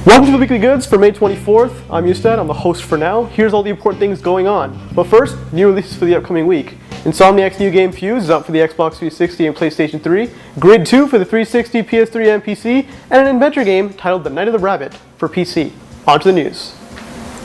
Welcome to the Weekly Goods for May 24th. I'm Ustad, I'm the host for now. Here's all the important things going on. But first, new releases for the upcoming week. Insomniac's new game Fuse is out for the Xbox 360 and PlayStation 3, Grid 2 for the 360, PS3, and PC, and an adventure game titled The Night of the Rabbit for PC. On to the news.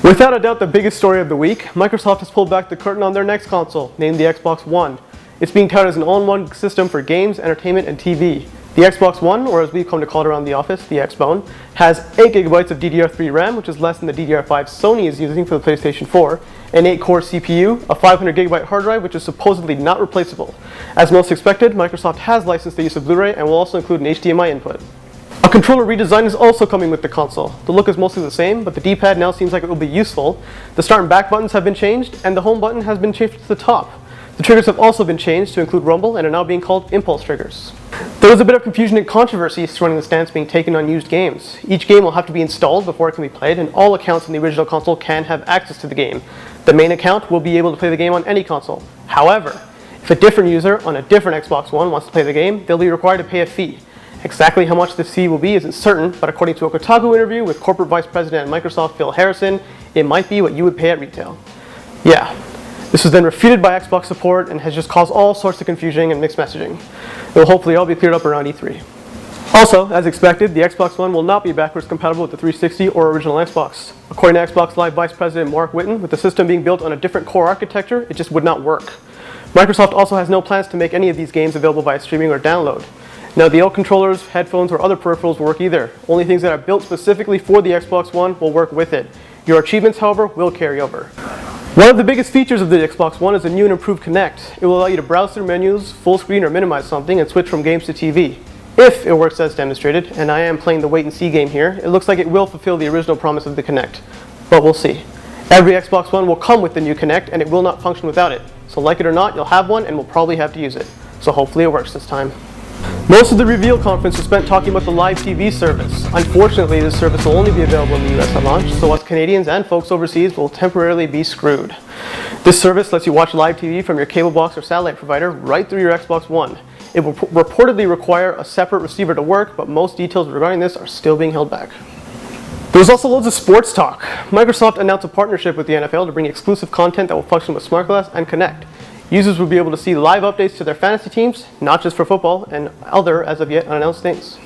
Without a doubt the biggest story of the week, Microsoft has pulled back the curtain on their next console, named the Xbox One. It's being touted as an all-in-one system for games, entertainment, and TV. The Xbox One, or as we've come to call it around the office, the Xbone, has 8GB of DDR3 RAM, which is less than the DDR5 Sony is using for the PlayStation 4, an 8-core CPU, a 500GB hard drive, which is supposedly not replaceable. As most expected, Microsoft has licensed the use of Blu-ray and will also include an HDMI input. A controller redesign is also coming with the console. The look is mostly the same, but the D-pad now seems like it will be useful. The start and back buttons have been changed, and the home button has been changed to the top. The triggers have also been changed to include rumble and are now being called impulse triggers. There was a bit of confusion and controversy surrounding the stance being taken on used games. Each game will have to be installed before it can be played, and all accounts in the original console can have access to the game. The main account will be able to play the game on any console. However, if a different user on a different Xbox One wants to play the game, they'll be required to pay a fee. Exactly how much this fee will be isn't certain, but according to a Kotaku interview with Corporate Vice President at Microsoft Phil Harrison, it might be what you would pay at retail. Yeah. This was then refuted by Xbox support and has just caused all sorts of confusion and mixed messaging. It will hopefully all be cleared up around E3. Also, as expected, the Xbox One will not be backwards compatible with the 360 or original Xbox. According to Xbox Live Vice President Mark Whitten, with the system being built on a different core architecture, it just would not work. Microsoft also has no plans to make any of these games available via streaming or download. Now, the old controllers, headphones, or other peripherals will work either. Only things that are built specifically for the Xbox One will work with it. Your achievements, however, will carry over. One of the biggest features of the Xbox One is a new and improved Kinect. It will allow you to browse through menus, full screen or minimize something, and switch from games to TV. If it works as demonstrated, and I am playing the wait and see game here, it looks like it will fulfill the original promise of the Kinect. But we'll see. Every Xbox One will come with the new Kinect, and it will not function without it. So like it or not, you'll have one and will probably have to use it. So hopefully it works this time. Most of the reveal conference was spent talking about the live TV service. Unfortunately, this service will only be available in the US at launch, so us Canadians and folks overseas will temporarily be screwed. This service lets you watch live TV from your cable box or satellite provider right through your Xbox One. It will reportedly require a separate receiver to work, but most details regarding this are still being held back. There was also loads of sports talk. Microsoft announced a partnership with the NFL to bring exclusive content that will function with Smart Glass and Kinect. Users will be able to see live updates to their fantasy teams, not just for football, and other as of yet unannounced things.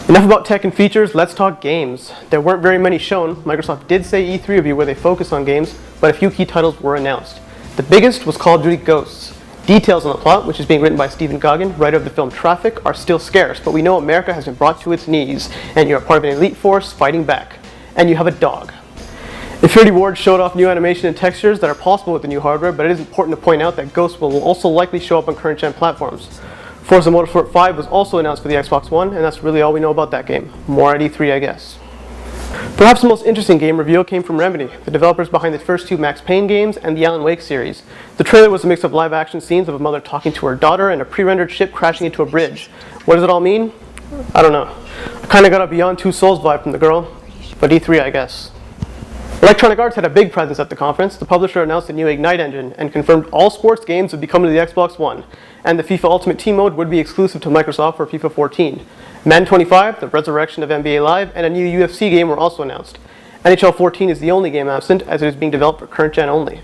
Enough about tech and features, let's talk games. There weren't very many shown. Microsoft did say E3 would be where they focus on games, but a few key titles were announced. The biggest was Call of Duty Ghosts. Details on the plot, which is being written by Stephen Goggin, writer of the film Traffic, are still scarce, but we know America has been brought to its knees, and you're a part of an elite force fighting back. And you have a dog. Infinity Ward showed off new animation and textures that are possible with the new hardware, but it is important to point out that Ghosts will also likely show up on current-gen platforms. Forza Motorsport 5 was also announced for the Xbox One, and that's really all we know about that game. More at E3, I guess. Perhaps the most interesting game reveal came from Remedy, the developers behind the first two Max Payne games and the Alan Wake series. The trailer was a mix of live-action scenes of a mother talking to her daughter and a pre-rendered ship crashing into a bridge. What does it all mean? I don't know. I kinda got a Beyond Two Souls vibe from the girl, but E3, I guess. Electronic Arts had a big presence at the conference. The publisher announced a new Ignite engine and confirmed all sports games would be coming to the Xbox One, and the FIFA Ultimate Team mode would be exclusive to Microsoft for FIFA 14. Madden 25, the resurrection of NBA Live, and a new UFC game were also announced. NHL 14 is the only game absent, as it is being developed for current gen only.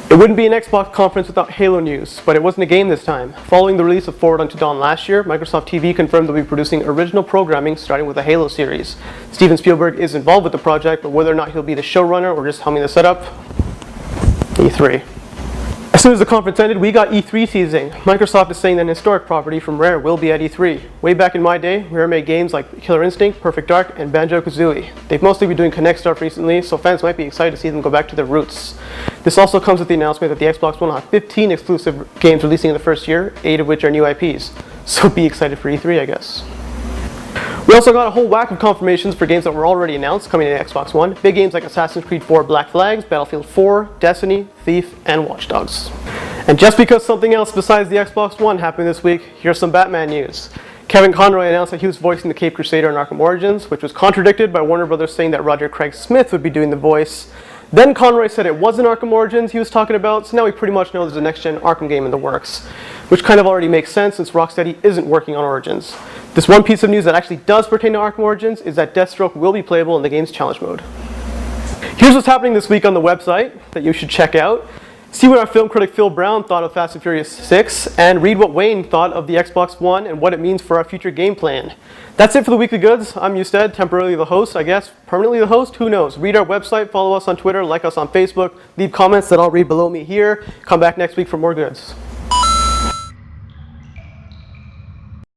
It wouldn't be an Xbox conference without Halo news, but it wasn't a game this time. Following the release of Forward Unto Dawn last year, Microsoft TV confirmed they'll be producing original programming starting with the Halo series. Steven Spielberg is involved with the project, but whether or not he'll be the showrunner or just helming the setup, E3. As soon as the conference ended, we got E3 teasing. Microsoft is saying that an historic property from Rare will be at E3. Way back in my day, Rare made games like Killer Instinct, Perfect Dark, and Banjo-Kazooie. They've mostly been doing Kinect stuff recently, so fans might be excited to see them go back to their roots. This also comes with the announcement that the Xbox One will have 15 exclusive games releasing in the first year, 8 of which are new IPs. So be excited for E3, I guess. We also got a whole whack of confirmations for games that were already announced coming to the Xbox One. Big games like Assassin's Creed 4 Black Flags, Battlefield 4, Destiny, Thief, and Watch Dogs. And just because something else besides the Xbox One happened this week, here's some Batman news. Kevin Conroy announced that he was voicing the Caped Crusader in Arkham Origins, which was contradicted by Warner Brothers saying that Roger Craig Smith would be doing the voice. Then Conroy said it wasn't Arkham Origins he was talking about, so now we pretty much know there's a next-gen Arkham game in the works. which kind of already makes sense since Rocksteady isn't working on Origins. This one piece of news that actually does pertain to Arkham Origins is that Deathstroke will be playable in the game's challenge mode. Here's what's happening this week on the website that you should check out. See what our film critic Phil Brown thought of Fast and Furious 6, and read what Wayne thought of the Xbox One and what it means for our future game plan. That's it for the Weekly Goods. I'm Ustad, temporarily the host, I guess. Permanently the host? Who knows? Read our website, follow us on Twitter, like us on Facebook, leave comments that I'll read below me here. Come back next week for more goods.